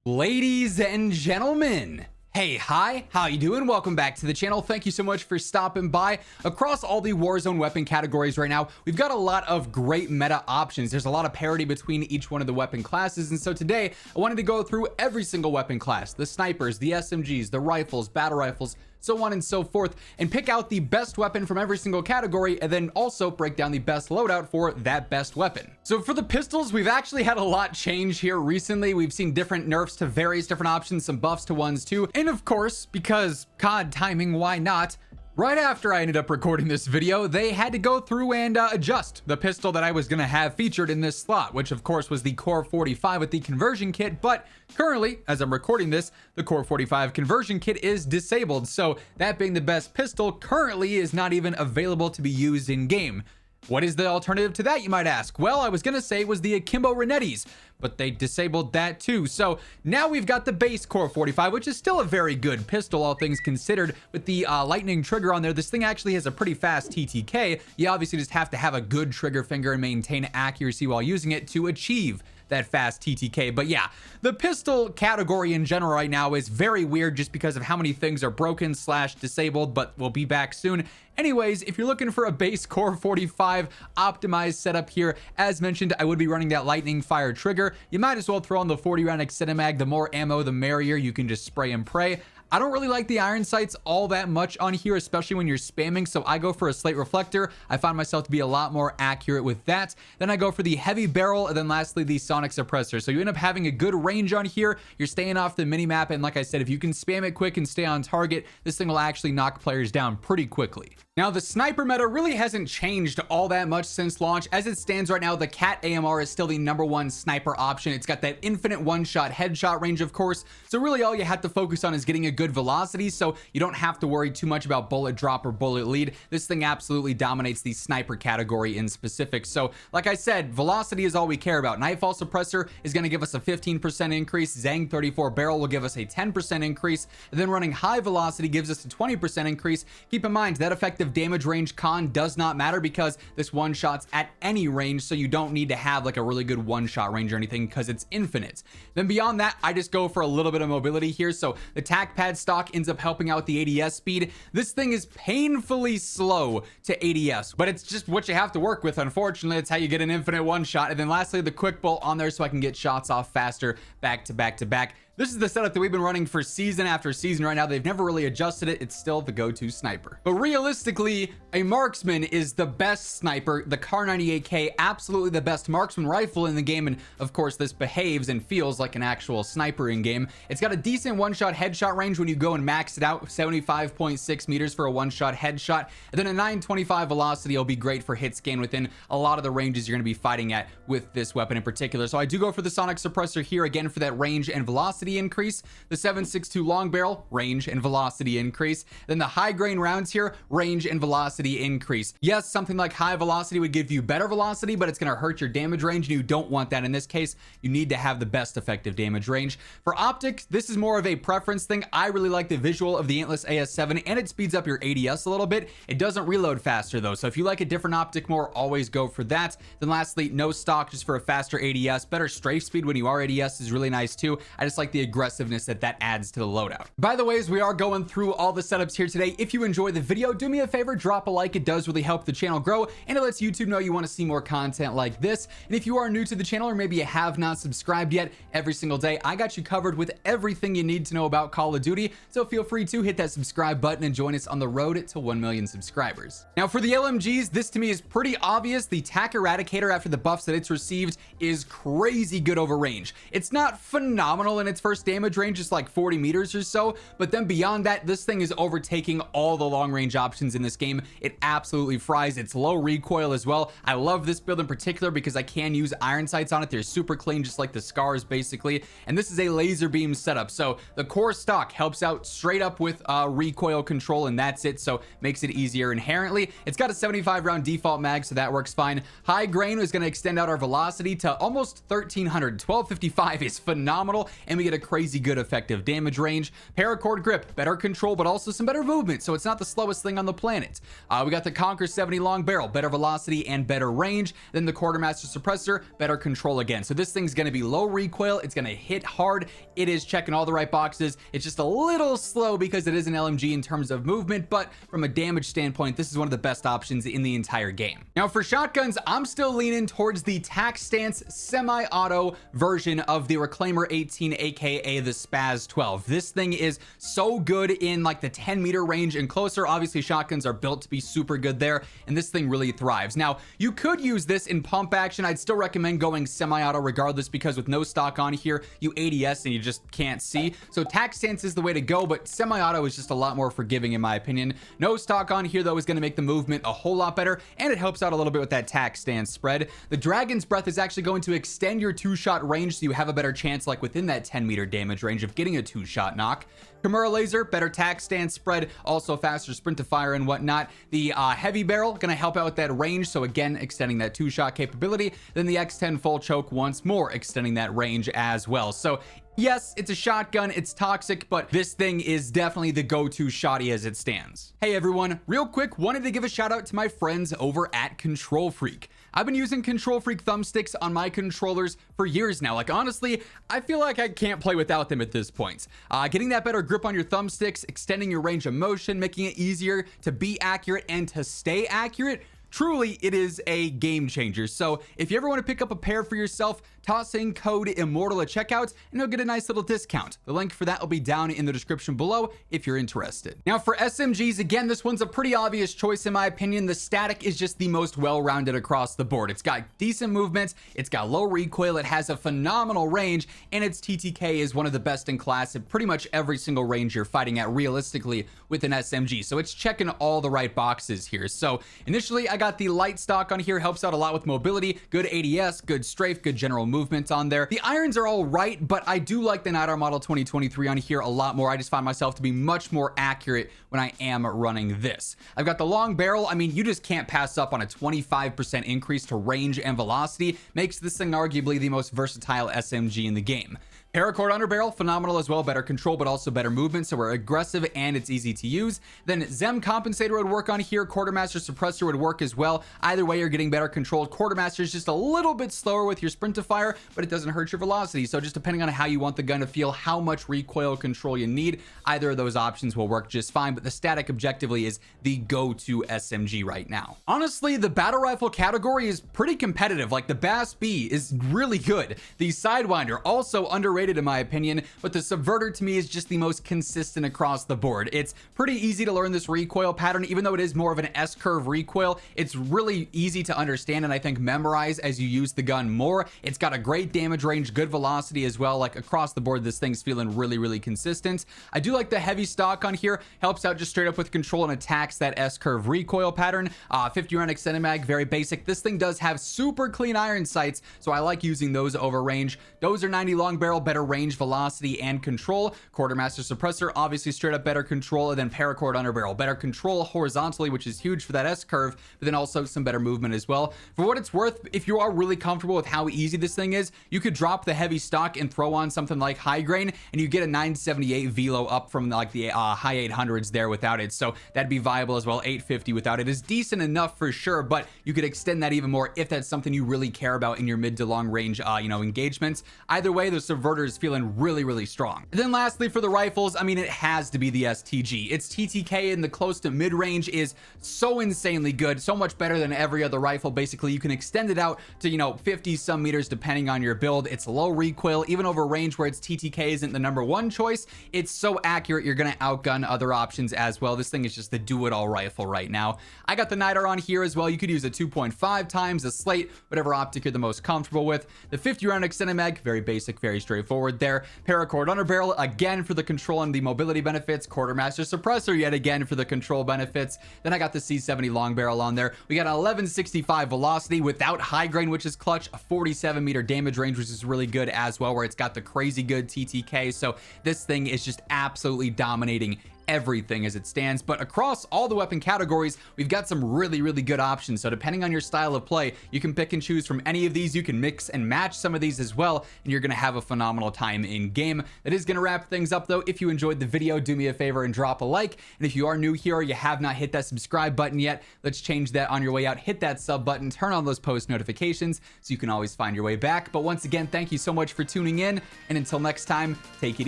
Ladies and gentlemen, hey, hi, how you doing? Welcome back to the channel. Thank you so much for stopping by. Across all the Warzone weapon categories right now, we've got a lot of great meta options. There's a lot of parity between each one of the weapon classes, and so today I wanted to go through every single weapon class, the snipers, the SMGs, the rifles, battle rifles, so on and so forth, and pick out the best weapon from every single category, and then also break down the best loadout for that best weapon. So for the pistols, we've actually had a lot change here recently. We've seen different nerfs to various different options, some buffs to ones too, and of course, because COD timing, why not? Right after I ended up recording this video, they had to go through and adjust the pistol that I was going to have featured in this slot, which of course was the Core 45 with the conversion kit, but currently, as I'm recording this, the Core 45 conversion kit is disabled, so that being the best pistol currently is not even available to be used in game. What is the alternative to that, you might ask? Well, I was going to say it was the Akimbo Renettis, but they disabled that too. So now we've got the base Core 45, which is still a very good pistol, all things considered. With the lightning trigger on there, this thing actually has a pretty fast TTK. You obviously just have to have a good trigger finger and maintain accuracy while using it to achieve that fast TTK. But yeah, the pistol category in general right now is very weird just because of how many things are broken / disabled, but we'll be back soon. Anyways, if you're looking for a base Core 45 optimized setup here, as mentioned, I would be running that lightning fire trigger. You might as well throw on the 40 round extended mag. The more ammo, the merrier. You can just spray and pray. I don't really like the iron sights all that much on here, especially when you're spamming, so I go for a slate reflector. I find myself to be a lot more accurate with that. Then I go for the heavy barrel, and then lastly the sonic suppressor. So you end up having a good range on here. You're staying off the mini map, and like I said, if you can spam it quick and stay on target, this thing will actually knock players down pretty quickly. Now, the sniper meta really hasn't changed all that much since launch. As it stands right now, the Cat AMR is still the #1 sniper option. It's got that infinite one-shot headshot range, of course, so really all you have to focus on is getting a good velocity, so you don't have to worry too much about bullet drop or bullet lead. This thing absolutely dominates the sniper category in specific. So like I said, velocity is all we care about. Nightfall suppressor is going to give us a 15% increase. Zang 34 barrel will give us a 10% increase, and then running high velocity gives us a 20% increase. Keep in mind that effective damage range con does not matter because this one shot's at any range, so you don't need to have like a really good one shot range or anything because it's infinite. Then beyond that, I just go for a little bit of mobility here. So the tac pad stock ends up helping out the ADS speed. This thing is painfully slow to ADS, but it's just what you have to work with. Unfortunately, it's how you get an infinite one shot. And then lastly, the quick bolt on there so I can get shots off faster back to back to back. This is the setup that we've been running for season after season right now. They've never really adjusted it. It's still the go-to sniper. But realistically, a Marksman is the best sniper. The Kar 98K, absolutely the best marksman rifle in the game. And of course, this behaves and feels like an actual sniper in game. It's got a decent one-shot headshot range when you go and max it out, 75.6 meters for a one-shot headshot. And then a 925 velocity will be great for hit scan within a lot of the ranges you're going to be fighting at with this weapon in particular. So I do go for the sonic suppressor here again for that range and velocity increase. The 7.62 long barrel, range and velocity increase. Then the high grain rounds here, range and velocity increase. Yes, something like high velocity would give you better velocity, but it's going to hurt your damage range, and you don't want that in this case. You need to have the best effective damage range. For optics, this is more of a preference thing. I really like the visual of the Antlers AS7, and it speeds up your ADS a little bit. It doesn't reload faster though, so if you like a different optic more, always go for that. Then lastly, no stock, just for a faster ADS. Better strafe speed when you are ADS is really nice too. I just like the aggressiveness that adds to the loadout. By the way, as we are going through all the setups here today, if you enjoy the video, do me a favor, drop a like. It does really help the channel grow, and it lets YouTube know you want to see more content like this. And if you are new to the channel, or maybe you have not subscribed yet, every single day I got you covered with everything you need to know about Call of Duty, so feel free to hit that subscribe button and join us on the road to 1 million subscribers. Now for the LMGs, this to me is pretty obvious. The TAC Eradicator, after the buffs that it's received, is crazy good over range. It's not phenomenal in its first damage range, just like 40 meters or so, but then beyond that, this thing is overtaking all the long range options in this game. It absolutely fries. It's low recoil as well. I love this build in particular because I can use iron sights on it. They're super clean, just like the scars basically, and this is a laser beam setup, so the core stock helps out straight up with recoil control, and that's it, so makes it easier inherently. It's got a 75 round default mag, so that works fine. High grain is going to extend out our velocity to almost 1300. 1255 is phenomenal, and we get a crazy good effective damage range. Paracord grip, better control, but also some better movement, so it's not the slowest thing on the planet. We got the Conquer 70 long barrel, better velocity and better range. Then the Quartermaster suppressor, better control again. So this thing's going to be low recoil, it's going to hit hard, it is checking all the right boxes. It's just a little slow because it is an LMG in terms of movement, but from a damage standpoint, this is one of the best options in the entire game. Now for shotguns, I'm still leaning towards the tac stance semi-auto version of the Reclaimer 18, aka the Spaz 12. This thing is so good in like the 10-meter range and closer. Obviously shotguns are built to be super good there, and this thing really thrives. Now you could use this in pump action. I'd still recommend going semi-auto regardless, because with no stock on here, you ADS and you just can't see. So tac stance is the way to go, but semi-auto is just a lot more forgiving in my opinion. No stock on here though is going to make the movement a whole lot better, and it helps out a little bit with that tac stance spread. The Dragon's Breath is actually going to extend your 2-shot range, so you have a better chance, like within that 10-meter damage range, of getting a 2-shot knock. Kimura laser, better tac stance spread, also faster sprint to fire and whatnot. The heavy barrel gonna help out with that range, so again extending that 2-shot capability. Then the X10 full choke once more, extending that range as well. So yes, it's a shotgun, it's toxic, but this thing is definitely the go-to shotty as it stands. Hey everyone, real quick, wanted to give a shout out to my friends over at Control Freak. I've been using Control Freak thumbsticks on my controllers for years now. Like honestly, I feel like I can't play without them at this point. Getting that better grip on your thumbsticks, extending your range of motion, making it easier to be accurate and to stay accurate. Truly, it is a game changer. So if you ever want to pick up a pair for yourself, toss in code Immortal at checkout and you'll get a nice little discount. The link for that will be down in the description below if you're interested. Now for SMGs, again, this one's a pretty obvious choice in my opinion. The static is just the most well-rounded across the board. It's got decent movement, it's got low recoil, it has a phenomenal range, and its TTK is one of the best in class at pretty much every single range you're fighting at realistically with an SMG. So it's checking all the right boxes here. So initially I got the light stock on here, helps out a lot with mobility, good ADS, good strafe, good general movement on there. The irons are all right, but I do like the Night Owl Model 2023 on here a lot more. I just find myself to be much more accurate when I am running this. I've got the long barrel. I mean, you just can't pass up on a 25% increase to range and velocity. Makes this thing arguably the most versatile SMG in the game. Paracord underbarrel, phenomenal as well, better control, but also better movement, so we're aggressive and it's easy to use. Then Zem compensator would work on here, Quartermaster suppressor would work as well. Either way, you're getting better control. Quartermaster is just a little bit slower with your sprint to fire, but it doesn't hurt your velocity. So just depending on how you want the gun to feel, how much recoil control you need, either of those options will work just fine, but the static objectively is the go-to SMG right now. Honestly, the battle rifle category is pretty competitive. Like the Bass B is really good. The Sidewinder, also underrated in my opinion, but the Subverter to me is just the most consistent across the board. It's pretty easy to learn this recoil pattern, even though it is more of an S-curve recoil. It's really easy to understand and I think memorize as you use the gun more. It's got a great damage range, good velocity as well. Like across the board, this thing's feeling really consistent. I do like the heavy stock on here, helps out just straight up with control and attacks that S-curve recoil pattern. 50 round extended mag, very basic. This thing does have super clean iron sights, so I like using those over range. Those are 90 long barrel, better range, velocity, and control. Quartermaster suppressor, obviously straight up better control, and then paracord underbarrel, better control horizontally, which is huge for that S curve, but then also some better movement as well. For what it's worth, if you are really comfortable with how easy this thing is, you could drop the heavy stock and throw on something like high grain, and you get a 978 velo up from like the high 800s there without it. So that'd be viable as well. 850 without it is decent enough for sure, but you could extend that even more if that's something you really care about in your mid to long range engagements. Either way, the Subverter is feeling really strong. And then lastly, for the rifles, I mean, it has to be the STG. Its TTK in the close to mid range is so insanely good, so much better than every other rifle. Basically, you can extend it out to 50 some meters depending on your build. It's low recoil, even over range where its TTK isn't the #1 choice. It's so accurate, you're gonna outgun other options as well. This thing is just the do-it-all rifle right now. I got the Niter on here as well. You could use a 2.5 times, a slate, whatever optic you're the most comfortable with. The 50 round extended mag, very basic, very straightforward there. Paracord underbarrel, again for the control and the mobility benefits. Quartermaster suppressor, yet again for the control benefits. Then I got the C70 long barrel on there. We got an 1165 velocity without high grain, which is clutch. A 47 meter damage range, which is really good as well, where it's got the crazy good TTK. So this thing is just absolutely dominating everything as it stands. But across all the weapon categories, we've got some really good options. So depending on your style of play, you can pick and choose from any of these. You can mix and match some of these as well, and you're gonna have a phenomenal time in game. That is gonna wrap things up though. If you enjoyed the video, do me a favor and drop a like. And if you are new here or you have not hit that subscribe button yet, let's change that on your way out. Hit that sub button, turn on those post notifications so you can always find your way back. But once again, thank you so much for tuning in, and until next time, take it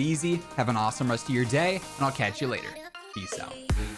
easy, have an awesome rest of your day, and I'll catch you later. Peace out.